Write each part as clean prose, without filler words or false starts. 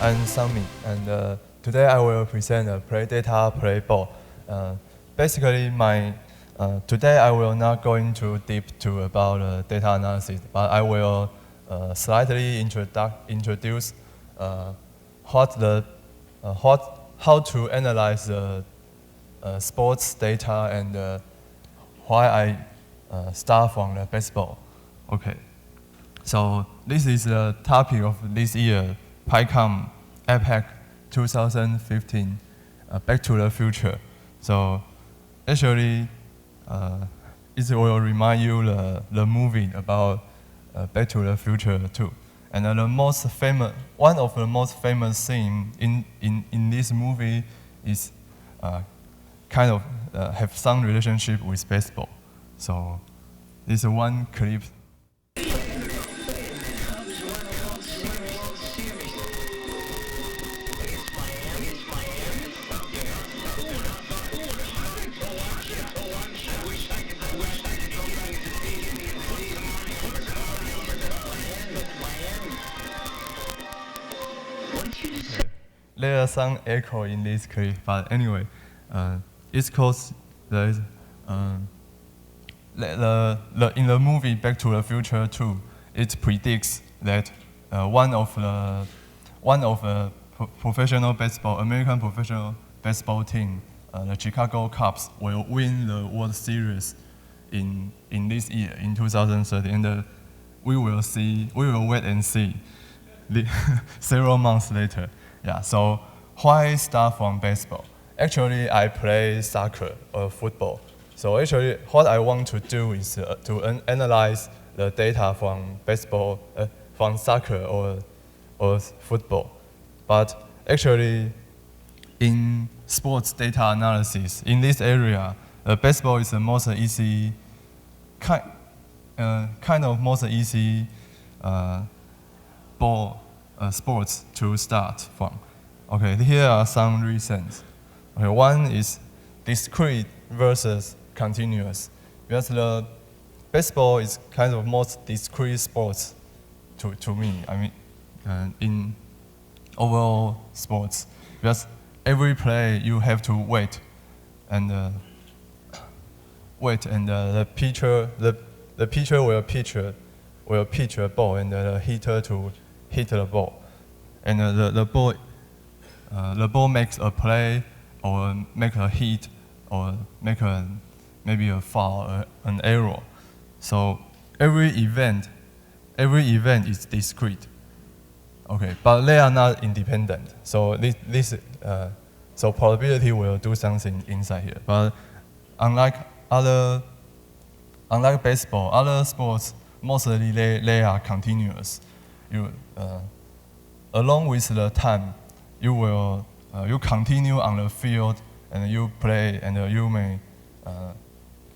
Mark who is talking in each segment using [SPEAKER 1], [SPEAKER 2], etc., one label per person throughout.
[SPEAKER 1] I'm Sangmin, and today I will present play data, play ball. Basically, today I will not go into deep to about data analysis, but I will slightly introduce how to analyze the sports data and why I start from the baseball. Okay. So this is the topic of this year, PyCon APAC 2015, Back to the Future. So actually, it will remind you the movie about Back to the Future too. And one of the most famous scenes in this movie is kind of have some relationship with baseball. So this is one clip. There are some echo in this clip, but anyway, it's cause in the movie Back to the Future 2, it predicts that one of the American professional baseball team, the Chicago Cubs, will win the World Series in this year, in 2030, and we will wait and see several months later. Yeah, so why start from baseball? Actually, I play soccer or football. So actually, what I want to do is to analyze the data from baseball, from soccer or football. But actually, in sports data analysis, in this area, baseball is the most easy, kind of most easy sports to start from. Okay, here are some reasons. Okay, one is discrete versus continuous. Because the baseball is kind of most discrete sports to me. I mean, in overall sports, because every play you have to wait, and the pitcher will pitch a ball, and the hitter to hit the ball, and the ball makes a play or make a hit or make maybe a foul or an error. So every event is discrete. Okay, but they are not independent. So so probability will do something inside here. But unlike baseball, other sports mostly they are continuous. Along with the time, you continue on the field and you play, and you may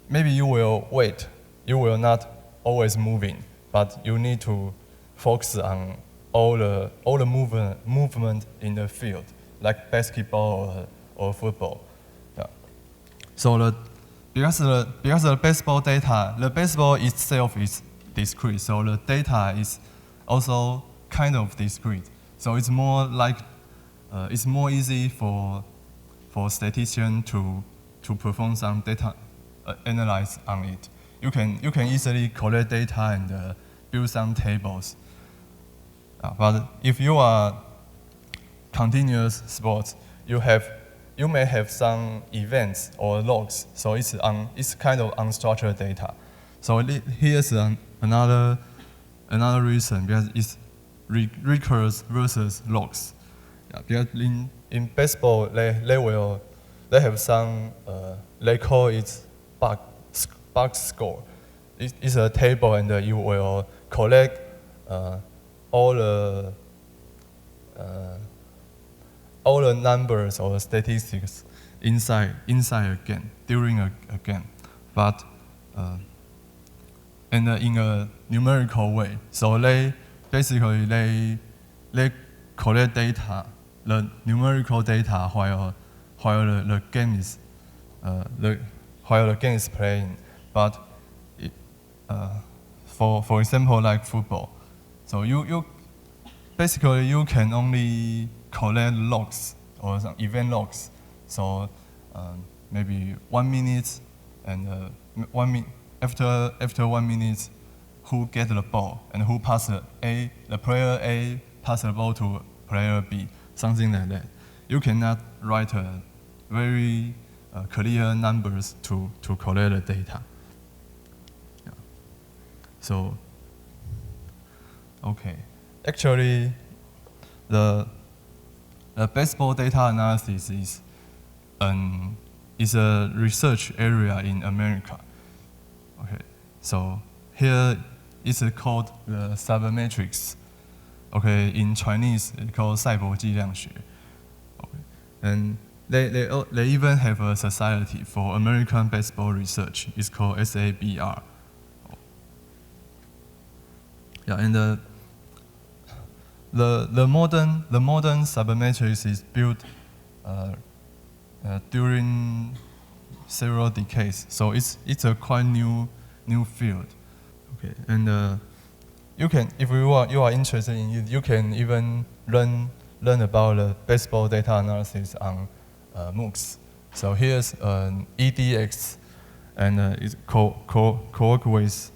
[SPEAKER 1] maybe you will wait. You will not always moving, but you need to focus on all the movement in the field, like basketball or football. Yeah. So because the baseball data, the baseball itself is discrete, so the data is also kind of discrete. So it's more easy for statistician to perform some data analysis on it. You can easily collect data and build some tables. But if you are continuous sports, you may have some events or logs. So it's kind of unstructured data. So here's another reason, because it's records versus logs. Yeah, because in baseball, they have some, they call it box score. It's a table, and you will collect all the numbers or statistics inside a game, during a game, but in a numerical way. So they collect data, the numerical data, while the game is playing. But for example, like football, so basically you can only collect logs or some event logs. So maybe 1 minute and after 1 minute, who get the ball and who pass the player A pass the ball to player B, something like that. You cannot write a very clear numbers to collect the data. Yeah. So, okay. Actually, the baseball data analysis is a research area in America. Okay, so here it's called the Sabermetrics. Okay, in Chinese it's called 赛博计量学. Okay, and they even have a society for American baseball research. It's called SABR. Yeah, and the modern sabermetrics is built during several decades, so it's a quite new field. Okay, and you can, if you are interested in it, you can even learn about the baseball data analysis on MOOCs. So here's an EDX, and it's co-work with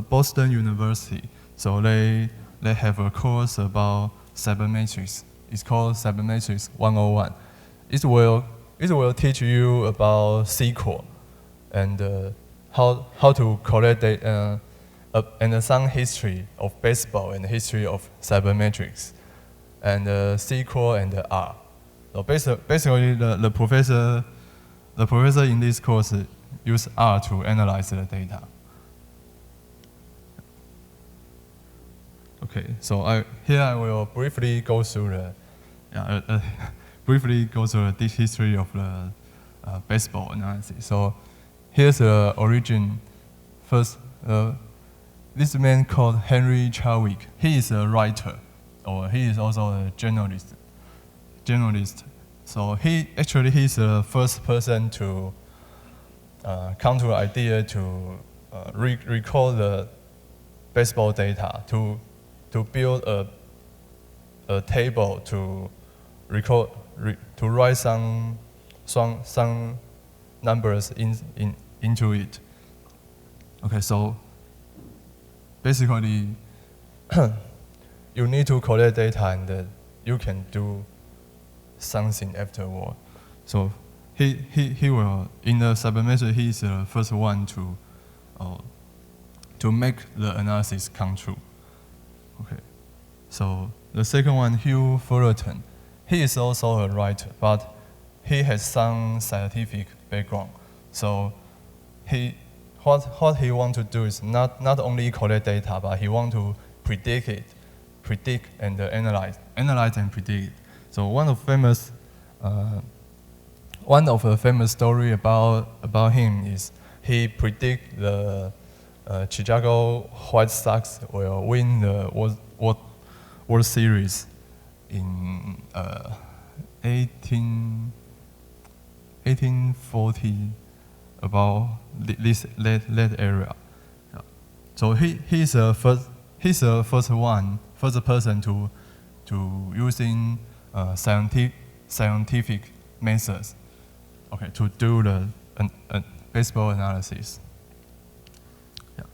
[SPEAKER 1] Boston University. So they have a course about sabermetrics. It's called Sabermetrics 101. It will teach you about SQL and how to collect data and some history of baseball and history of sabermetrics and SQL and R. So basically, the professor in this course use R to analyze the data. Okay, so here I will briefly go through the history of the baseball analysis. So here's the origin. First, this man called Henry Chadwick. He is a writer, or he is also a journalist. So he's the first person to come to the idea to record the baseball data, to build a table to record, to write some numbers into it. Okay, so basically you need to collect data and you can do something afterward. So he will, in the sabermetrics, he is the first one to make the analysis come true. Okay, so the second one, Hugh Fullerton. He is also a writer, but he has some scientific background. So what he want to do is not only collect data, but he want to predict and analyze and predict. So one of the famous story about him is he predict the Chicago White Sox will win the World Series in 1840, about this late area. So he's the first person to using scientific methods, okay, to do the baseball analysis. Yeah.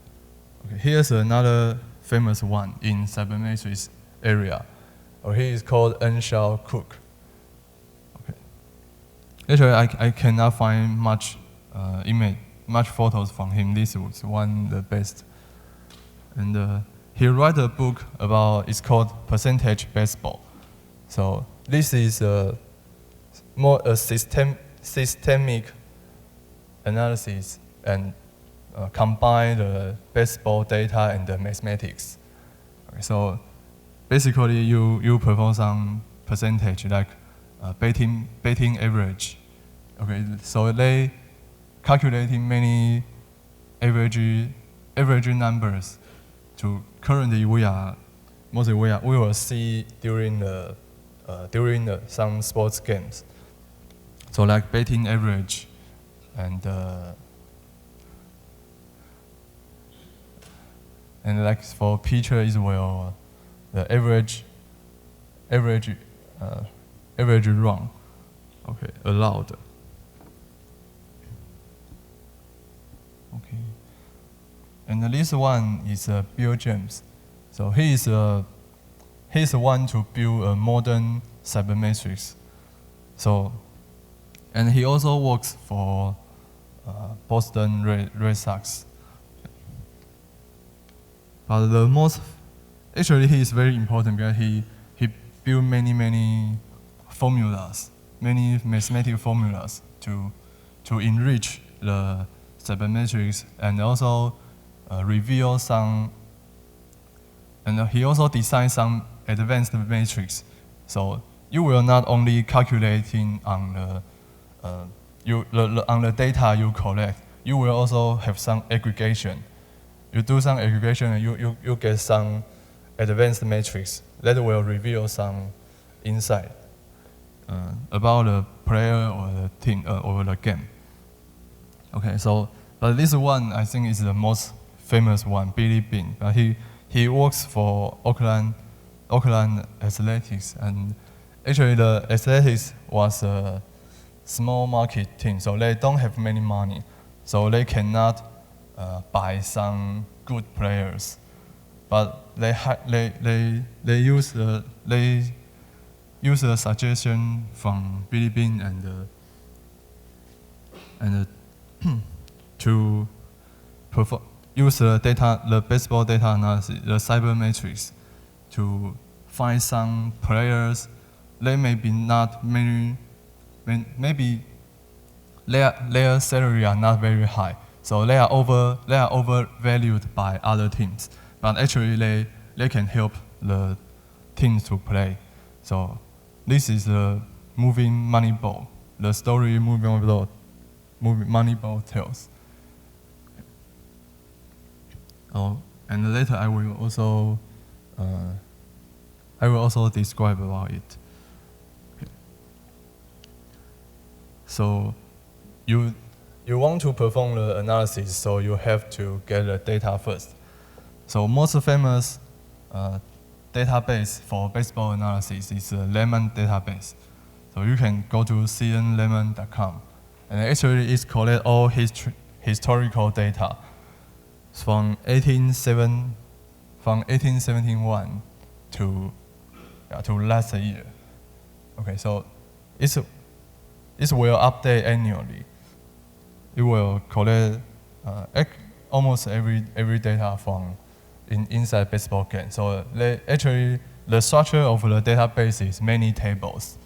[SPEAKER 1] Okay, here's another famous one in sabermetrics area. He is called Earnshaw Cook. Okay. Actually, I cannot find much photos from him. This was one of the best. And he wrote a book it's called Percentage Baseball. So this is more a systemic analysis and combine the baseball data and the mathematics. Okay, so basically, you perform some percentage like betting average. Okay, so they calculating many average numbers. To currently we will see during some sports games. So like betting average and like for pitcher as well. the average run, okay, allowed. Okay, and this one is Bill James. So he's the one to build a modern Sabermetrics. So, and he also works for Boston Red Sox. But the most, actually he is very important because he built many formulas, many mathematical formulas to enrich the Sabermetrics and also reveal some, and he also designed some advanced matrix. So you will not only calculating on the data you collect, you will also have some aggregation. You do some aggregation and you get some advanced matrix that will reveal some insight about the player or the team or the game. Okay, so but this one I think is the most famous one, Billy Bean. He works for Oakland Athletics, and actually the Athletics was a small market team, so they don't have many money, so they cannot buy some good players. But they use the suggestion from Billy Bean and to use the baseball data analysis, the Sabermetrics, to find some players. They may be not many, maybe their salary are not very high, so they are overvalued by other teams. But actually, they can help the teams to play. So this is the moving Moneyball, the story Moneyball tells. Oh, and later I will also describe about it. Okay. So you want to perform the analysis, so you have to get the data first. So most famous database for baseball analysis is the Lahman database. So you can go to cnlahman.com, and actually it's collect all historical data from 1871 to last year. Okay, so it will update annually. It will collect almost every data from inside baseball game. So actually the structure of the database is many tables.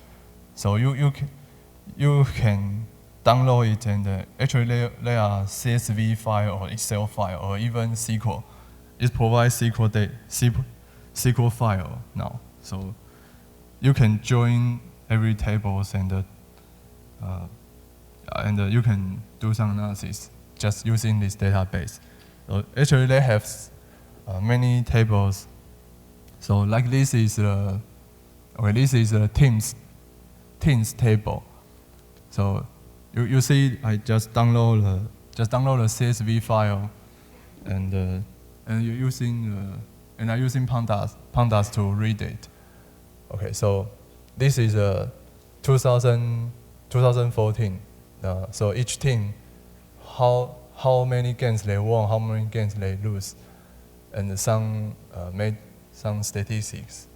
[SPEAKER 1] So you can download it, and actually they are CSV file or Excel file or even SQL. It provides SQL file now. So you can join every tables and you can do some analysis just using this database. So actually they have many tables. So like this is the teams table. So you see, I just download the CSV file, and you're using I'm using pandas to read it. Okay, so this is 2014. So each team, how many games they won, how many games they lose, and some made some statistics.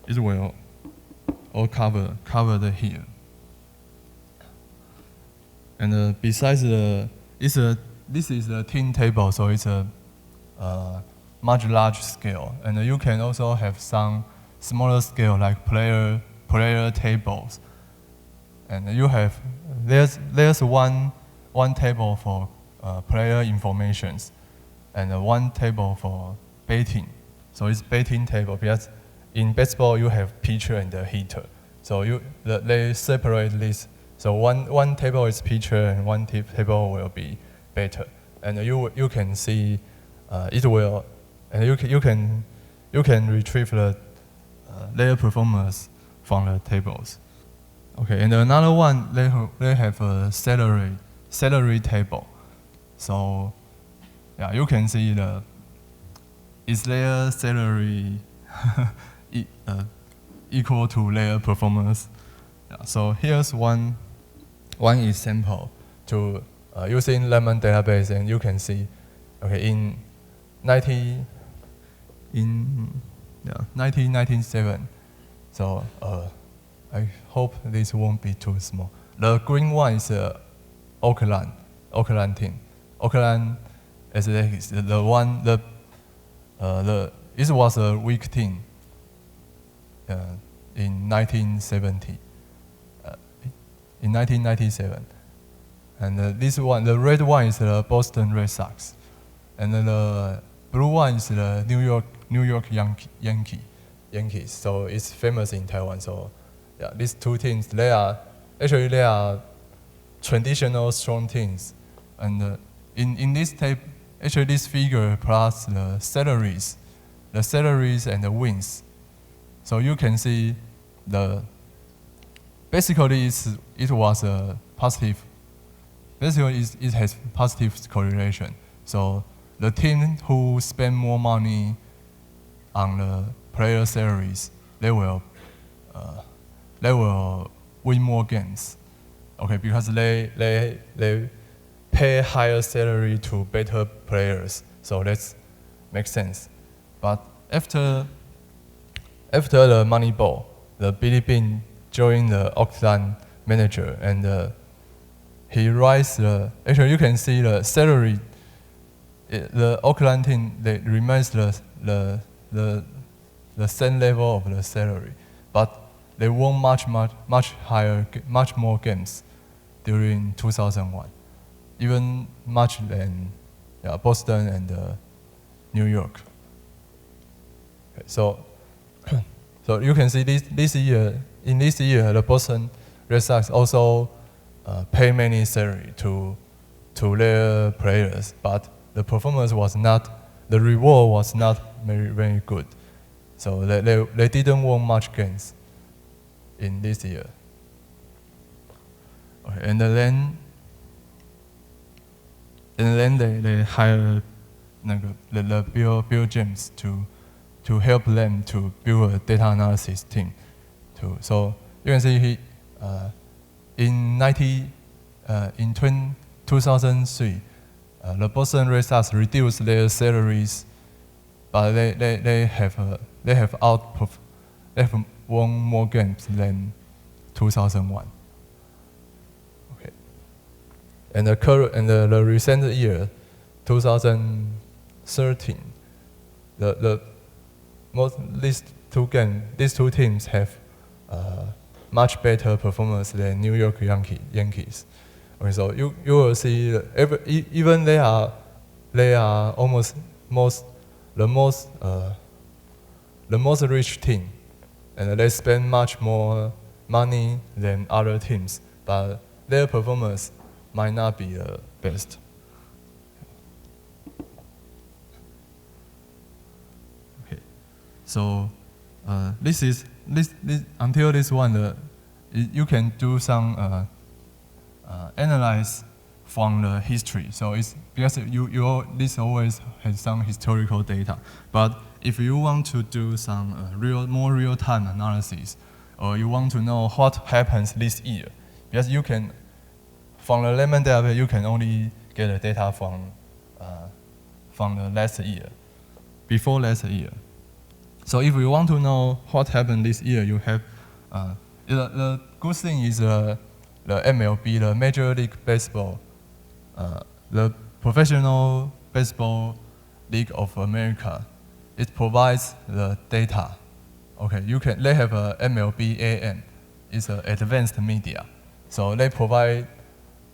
[SPEAKER 1] It will all covered here. And besides this is the team table, so it's a much large scale. And you can also have some smaller scale like player tables. And you have there's one table for player informations, and one table for betting. So it's betting table because in baseball you have pitcher and the hitter. So they separate this. So one table is pitcher and one table will be batter. And you can see it will, and you can retrieve their performance from the tables. Okay, and another one they have a salary table. So yeah, you can see is their salary equal to their performance. Yeah, so here's one example to using Lahman database, and you can see, okay, in 1997. So I hope this won't be too small. The green one is Auckland team. Auckland Athletics, it was a weak team in 1970. In 1997, and this one, the red one is the Boston Red Sox, and then the blue one is the New York Yankees. So it's famous in Taiwan. So yeah, these two teams, they are traditional strong teams, and in this tape, actually this figure plus the salaries and the wins. So you can see basically it was a positive. Basically, it has positive correlation. So the team who spend more money on the player salaries, they will win more games. Okay, because they pay higher salary to better players. So that makes sense. But after the Moneyball, the Billy Bean joined the Auckland manager, and he raised actually you can see the salary. The Auckland team, they remains the same level of the salary, but they won much more games during 2001, even much than Boston and New York. Okay, so you can see this year, the Boston Red Sox also pay many salary to their players, but the performance was not, the reward was not very good. So they didn't win much games in this year. Okay, and then they hired the Bill James to help them to build a data analysis team. So you can see in 2003, the Boston Red Sox reduced their salaries, but they have won more games than 2001. Okay, and the recent year, 2013, these two teams have much better performance than New York Yankees. Okay, so you will see even they are almost the most rich team, and they spend much more money than other teams, but their performance might not be the best. Okay, so this until this one, you can do some analyze from the history. So it's because this always has some historical data. But if you want to do some more real-time analysis, or you want to know what happens this year, because you can, from the Lahman database, you can only get the data from the last year, before last year. So if you want to know what happened this year, you have the good thing is the MLB, the Major League Baseball, the Professional Baseball League of America. It provides the data. Okay, they have a MLBAM. It's an advanced media, so they provide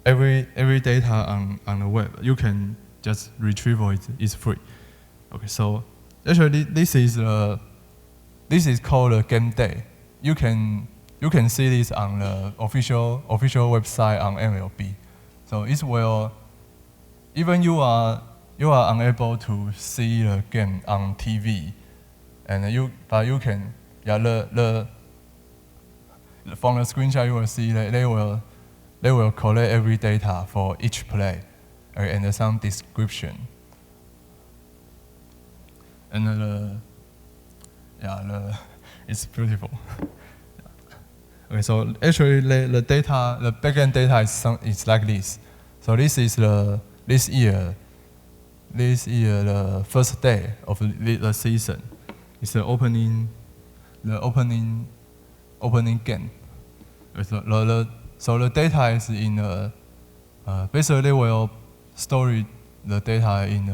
[SPEAKER 1] every data on the web. You can just retrieve it. It's free. Okay, so actually this is called a game day. You can see this on the official website on MLB. So it's where even you are unable to see the game on TV, and but you can from the screenshot you will see that they will collect every data for each play, and some description. And It's beautiful. Okay, so actually the data, the backend data is like this. So this is this year the first day of the season. It's the opening game. So the data is in basically they will store the data in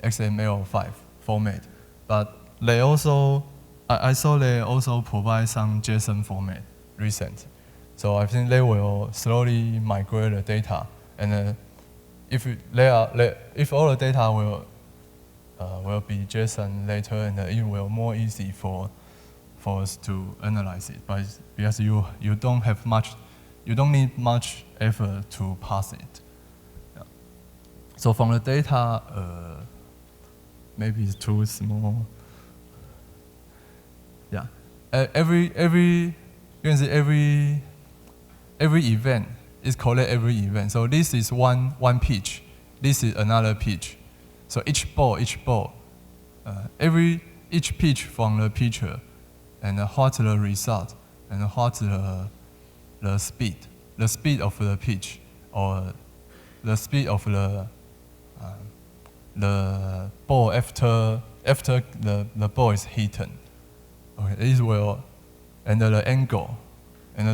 [SPEAKER 1] XML5 format, but they also I saw they also provide some JSON format recent. So I think they will slowly migrate the data, and if all the data will be JSON later, and it will more easy for us to analyze it. But because you don't need much effort to parse it. Yeah. So from the data, maybe it's too small. Yeah, you can see every event is collect every event. So this is one pitch. This is another pitch. So each ball, each pitch from the pitcher, and what's the result, and what's the speed of the pitch, or the speed of the ball after the ball is hit. Okay, this will, and the angle and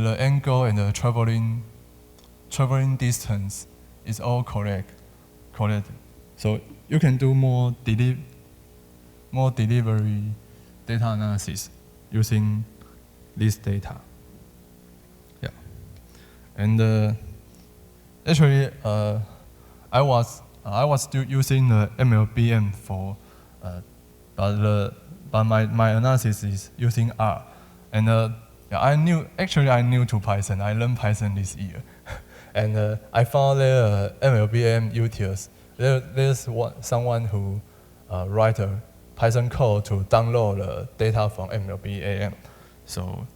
[SPEAKER 1] the traveling distance is all correct. So you can do more delivery data analysis using this data. Yeah, and actually I was still using the MLBAM for, but my analysis is using R, and yeah, I knew to Python. I learned Python this year, and I found there MLBAM utils. There's someone who write a Python code to download the data from MLBAM. So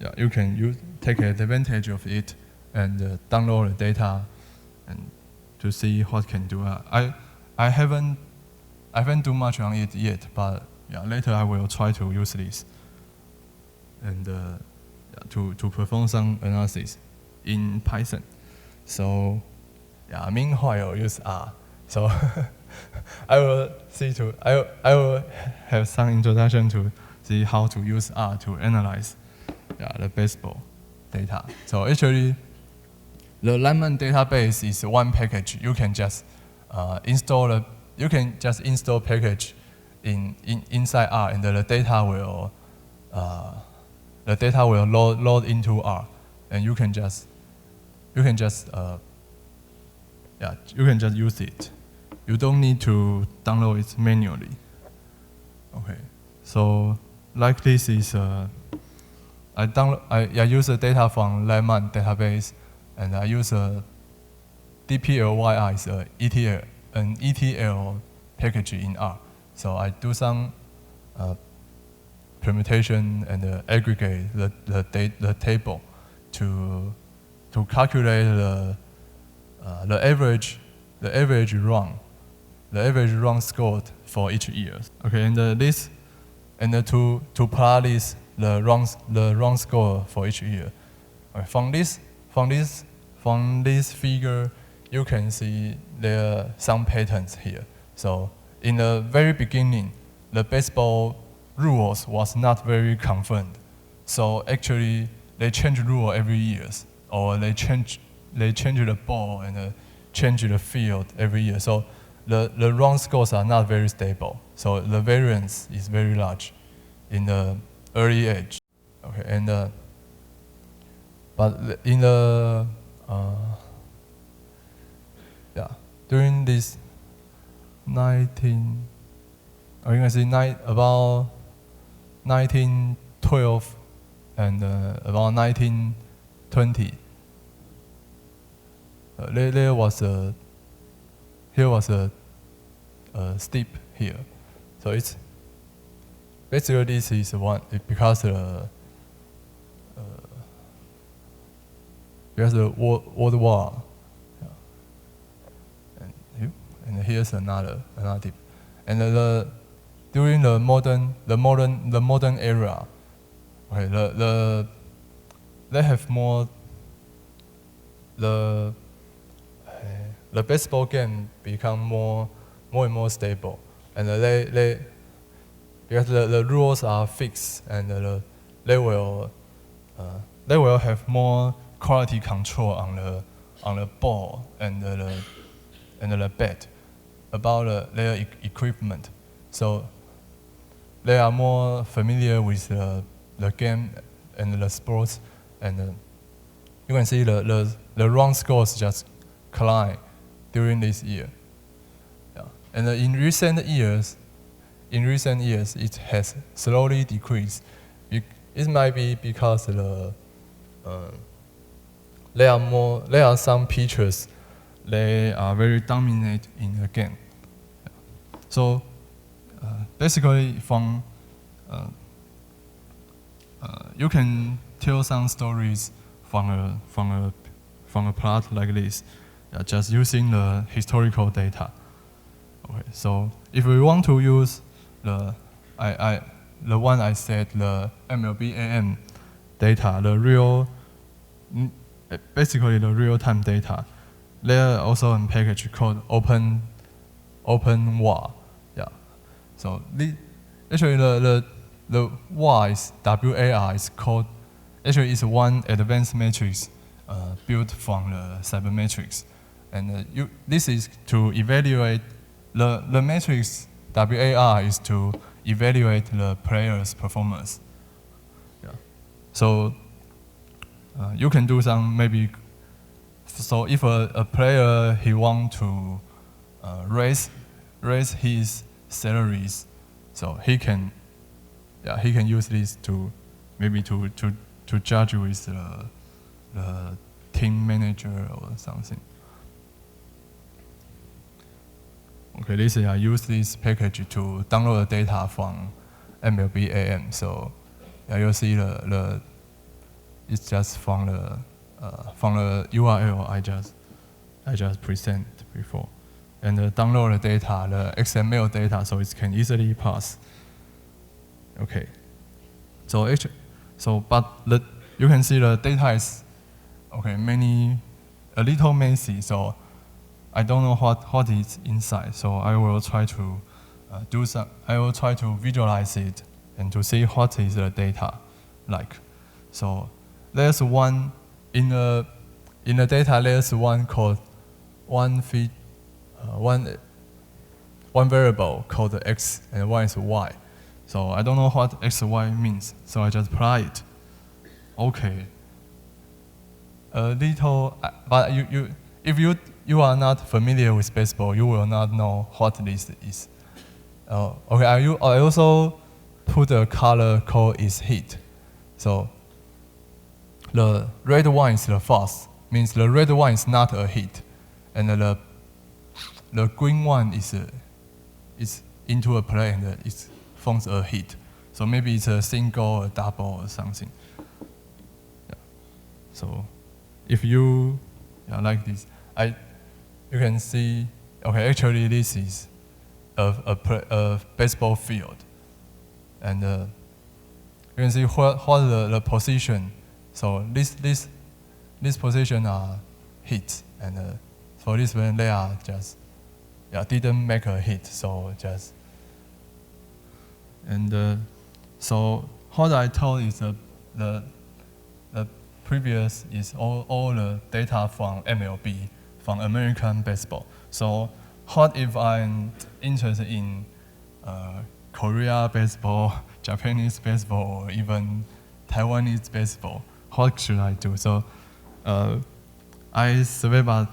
[SPEAKER 1] yeah, you can take advantage of it and download the data and to see what can do. I haven't do much on it yet, but yeah, later I will try to use this and to perform some analysis in Python. So yeah, meanwhile use R. So I will have some introduction to see how to use R to analyze the baseball data. So actually, the Lahman database is one package. You can just install package inside R, and the data will load into R, and you can just use it. You don't need to download it manually. Okay, so like this is I use the data from Lahman database, and I use a DPLYR is an ETL package in R. So I do some permutation and aggregate the table to calculate the average run scored for each year. Okay, and to plot this the run score for each year. Okay, from this figure, you can see there are some patterns here. So in the very beginning, the baseball rules was not very confirmed. So actually, they change rule every year, or they change the ball and change the field every year. So the run scores are not very stable. So the variance is very large in the early age. Okay, and but in the during this about 1912 and about 1920, there was a steep here. So it's basically this is one because the World War. And here's another tip. And during the modern era, okay, they have more the baseball game become more and more stable, and because the rules are fixed, and they will have more quality control on the ball and the bat about their equipment, so they are more familiar with the game and the sports, and you can see the run scores just climb during this year. Yeah. And in recent years, it has slowly decreased. It might be because there are some pitchers, they are very dominant in the game. So basically, from you can tell some stories from a plot like this, just using the historical data. Okay, so if we want to use the one I said, the MLBAM data, basically the real-time data, there are also a package called OpenWAR. Yeah. So actually the WAR is WAR is called, actually it's one advanced matrix built from the Sabermetrics, and this is to evaluate the matrix. WAR is to evaluate the player's performance. Yeah. So you can do some maybe. So if a player he want to raise his salaries, so he can use this to maybe to judge with the team manager or something. Okay, I use this package to download the data from MLBAM. So you'll see it's just from the URL I just present before, and download the data, the XML data, so it can easily pass. Okay, but you can see the data is okay, a little messy. So I don't know what is inside. So I will try to I will try to visualize it and to see what is the data like. So there's one in the data. There's one called one variable called x and one is y. So I don't know what x y means. So I just apply it. Okay. A little, but if you are not familiar with baseball, you will not know what this is. Okay, I also put a color called is hit. So the red one is the false, means the red one is not a hit, and the green one is into a play and it forms a hit. So maybe it's a single, a double, or something. Yeah. So if you like this, you can see. Okay, actually this is a baseball field, and you can see what the position. So this position are hits, and for this one they are just didn't make a hit. So just and so what I told is the previous is all the data from MLB, from American baseball. So what if I'm interested in Korea baseball, Japanese baseball, or even Taiwanese baseball? What should I do? So I survey, but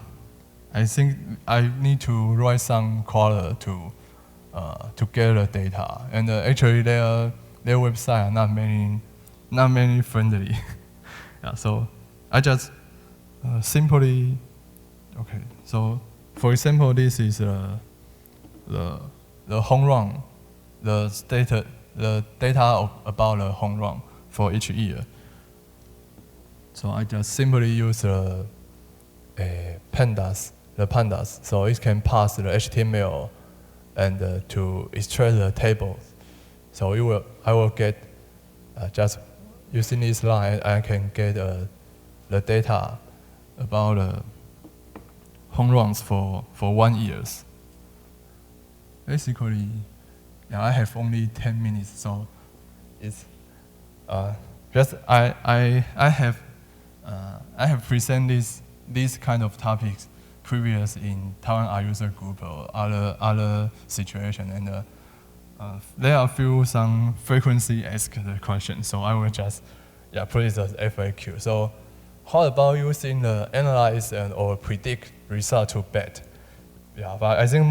[SPEAKER 1] I think I need to write some crawler to get the data. And actually their website are not many friendly. Yeah, so I just simply, okay. So for example, this is the home run, the data about the home run for each year. So I just simply use the pandas, so it can pass the HTML and to extract the tables. So I will get just using this line, I can get the data about home runs for 1 year. Basically, yeah, I have only 10 minutes, so it's just I have presented these kind of topics previous in Taiwan R user group or other situation, and there are some frequently asked questions, so I will just put it as FAQ. So how about using the analyze or predict result to bet? Yeah, but I think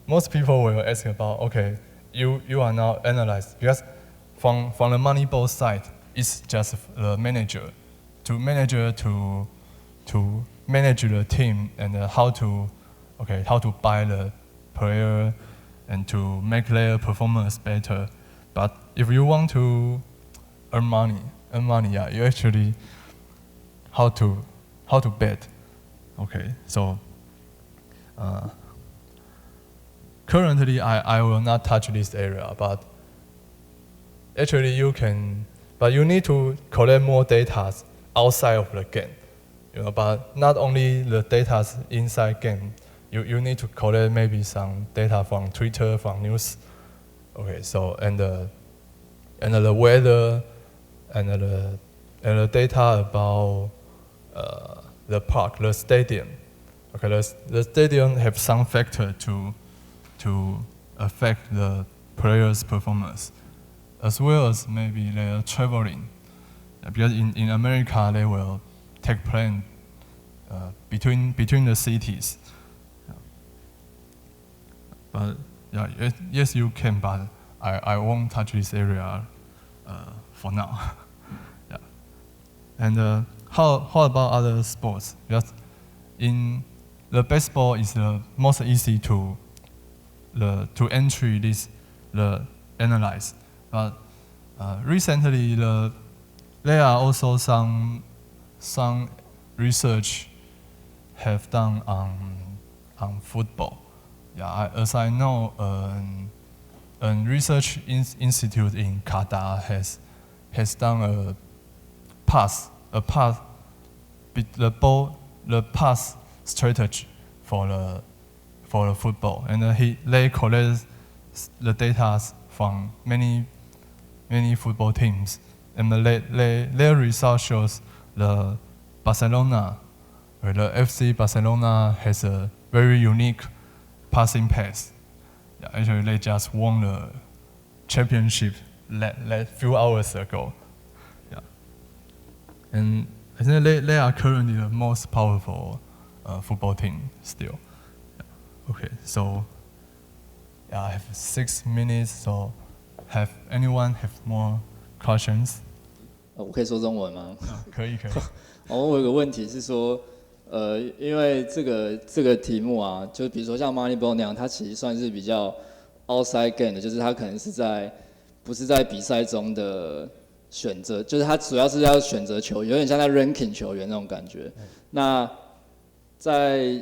[SPEAKER 1] most people will ask about, okay, you are now analyze, because from the Moneyball side, it's just the manager to manage the team and how to buy the player and to make their performance better. But if you want to earn money, yeah, you actually how to bet. Okay, so currently I will not touch this area, but actually you need to collect more data outside of the game. But not only the data inside game, you need to collect maybe some data from Twitter, from news. Okay, so and the weather and the data about the park, the stadium. Okay, the stadium have some factor to affect the players' performance, as well as maybe their traveling. Because in America they will take plane between the cities. But yeah, yes you can, but I won't touch this area for now. Yeah. And how about other sports? Because in the baseball is the most easy to entry the analyze. But recently there are also some research have done on football. Yeah, as I know, a research institute in Qatar has done a pass strategy for the football, and they collect the data from many football teams, and their result shows the Barcelona, or the FC Barcelona has a very unique passing pass. Yeah, actually they just won the championship few hours ago. Yeah, and I think they are currently the most powerful football team still. Yeah. Okay, so yeah, I have 6 minutes, so have anyone have more questions?
[SPEAKER 2] 我可以说中文吗？
[SPEAKER 1] 可以。
[SPEAKER 2] 我有个问题是说，因为这个题目啊，就比如说像 Moneyball 那样，它其实算是比较 outside game 的，就是它可能是不是在比赛中的选择，就是它主要是要选择球员，有点像在 ranking 球员那种感觉。那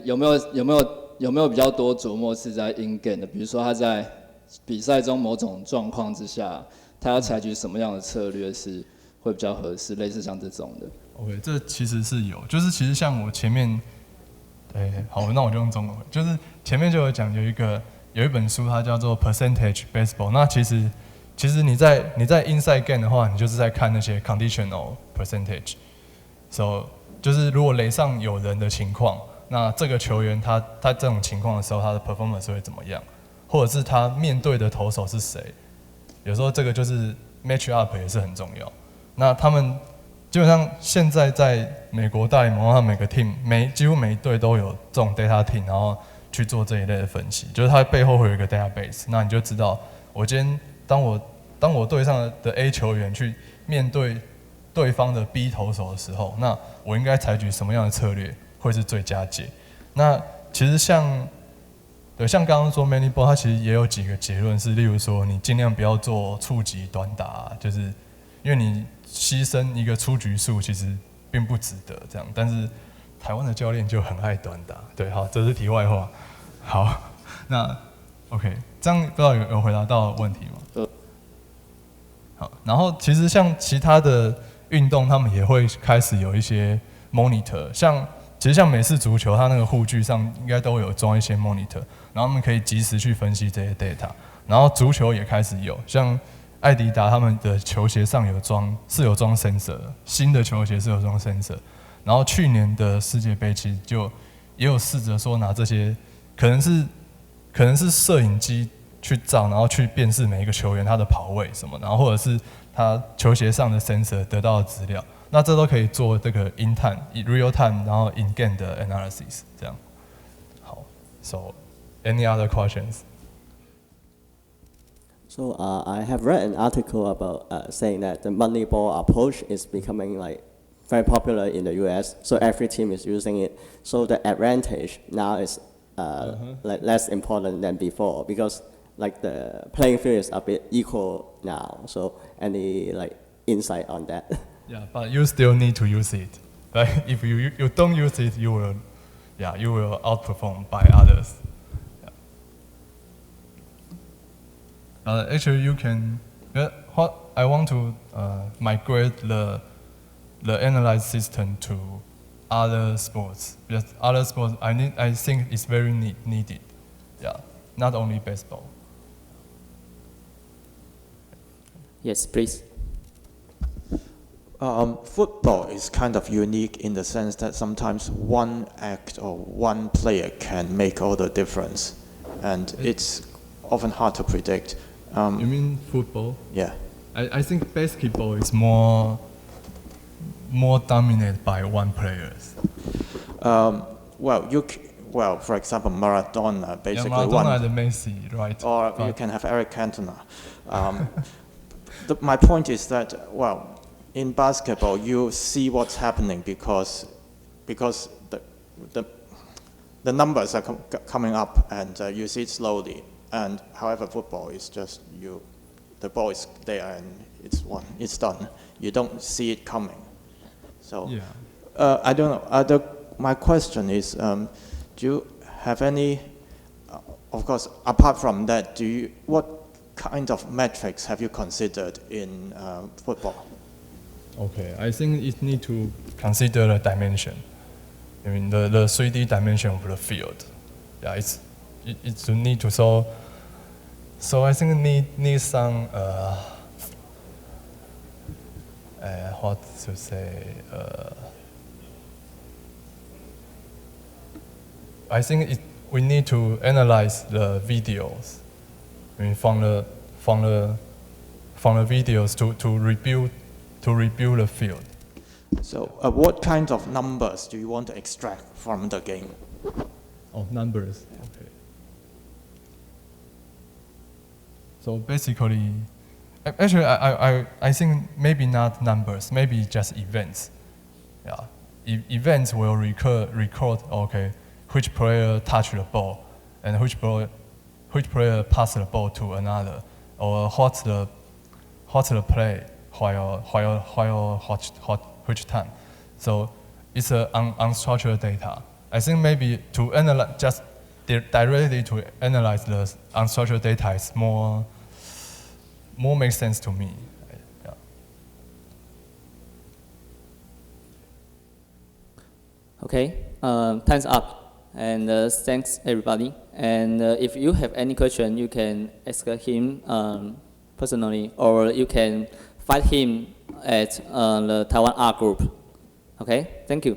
[SPEAKER 2] 有没有比较多琢磨是在 in game 的？比如说他在比赛中某种状况之下，他要采取什么样的策略是会比较合适，类似像这种的。
[SPEAKER 1] OK， 这其实是有，就是其实像我前面，好，那我就用中文，就是前面就有讲有一本书，它叫做 Percentage Baseball。那其实你在 inside game 的话，你就是在看那些 conditional percentage。So 就是如果垒上有人的情况，那这个球员他这种情况的时候，他的 performance 会怎么样？或者是他面对的投手是谁？有时候这个就是 match up 也是很重要。那他们基本上现在在美国大联盟，他每个 team 几乎每一队都有这种 data team， 然后去做这一类的分析，就是它背后会有一个 database， 那你就知道我今天当我队上的 A 球员去面对对方的 B 投手的时候，那我应该采取什么样的策略会是最佳解？那其实像刚刚说 Moneyball， 它其实也有几个结论是，例如说你尽量不要做触及短打，就是因为你牺牲一个出局数其实并不值得这样。但是台湾的教练就很爱短打，对，好，这是题外话。好，那 OK， 这样不知道有回答到问题吗？好，然后其实像其他的运动，他们也会开始有一些 monitor， 其实像美式足球，它那个护具上应该都有装一些 monitor， 然后他们可以及时去分析这些 data。然后足球也开始有，像艾迪达他们的球鞋上有装 sensor， 新的球鞋是有装 sensor。然后去年的世界杯其实也有试着说拿这些，可能是摄影机去照，然后去辨识每一个球员他的跑位什么，然后或者是他球鞋上的 sensor 得到的资料，那这都可以做这个 in real time， 然后 in game 的 analysis 这样。好 ，So any other questions?
[SPEAKER 3] So I have read an article about saying that the Moneyball approach is becoming like very popular in the US. So every team is using it. So the advantage now is like less important than before because like the playing field is a bit equal now. So any like insight on that?
[SPEAKER 1] Yeah, but you still need to use it. Like if you don't use it, you will outperform by others. Actually, you can. What I want to migrate the analyze system to other sports. Because other sports, I think it's very needed. Yeah, not only baseball.
[SPEAKER 4] Yes, please.
[SPEAKER 5] Football is kind of unique in the sense that sometimes one act or one player can make all the difference, and it's often hard to predict.
[SPEAKER 1] You mean football?
[SPEAKER 5] Yeah.
[SPEAKER 1] I think basketball is more dominated by one player.
[SPEAKER 5] Well, for example, Maradona basically
[SPEAKER 1] Maradona
[SPEAKER 5] won.
[SPEAKER 1] and Messi, right?
[SPEAKER 5] Or you can have Eric Cantona. My point is that, well, in basketball, you see what's happening because the numbers are coming up and you see it slowly. And however, football is just the ball is there and it's done. You don't see it coming. So yeah. I don't know. My question is, do you have any? Of course, apart from that, what kind of metrics have you considered in football?
[SPEAKER 1] Okay, I think it need to consider the dimension. I mean the 3D dimension of the field. Yeah, it's need to so I think need some what to say I think we need to analyze the videos. I mean from the videos to rebuild the field.
[SPEAKER 5] So what kind of numbers do you want to extract from the game?
[SPEAKER 1] Oh, numbers. Okay. So basically, actually, I think maybe not numbers, maybe just events. Yeah, events will record. Okay, which player touched the ball, and which player passed the ball to another, or what's the play while which time. So it's unstructured data. I think maybe to analyze just directly to analyze the unstructured data is more makes sense to me. Yeah.
[SPEAKER 4] Okay, time's up, and thanks everybody. And if you have any question, you can ask him personally, or you can find him at the Taiwan Art Group. Okay, thank you.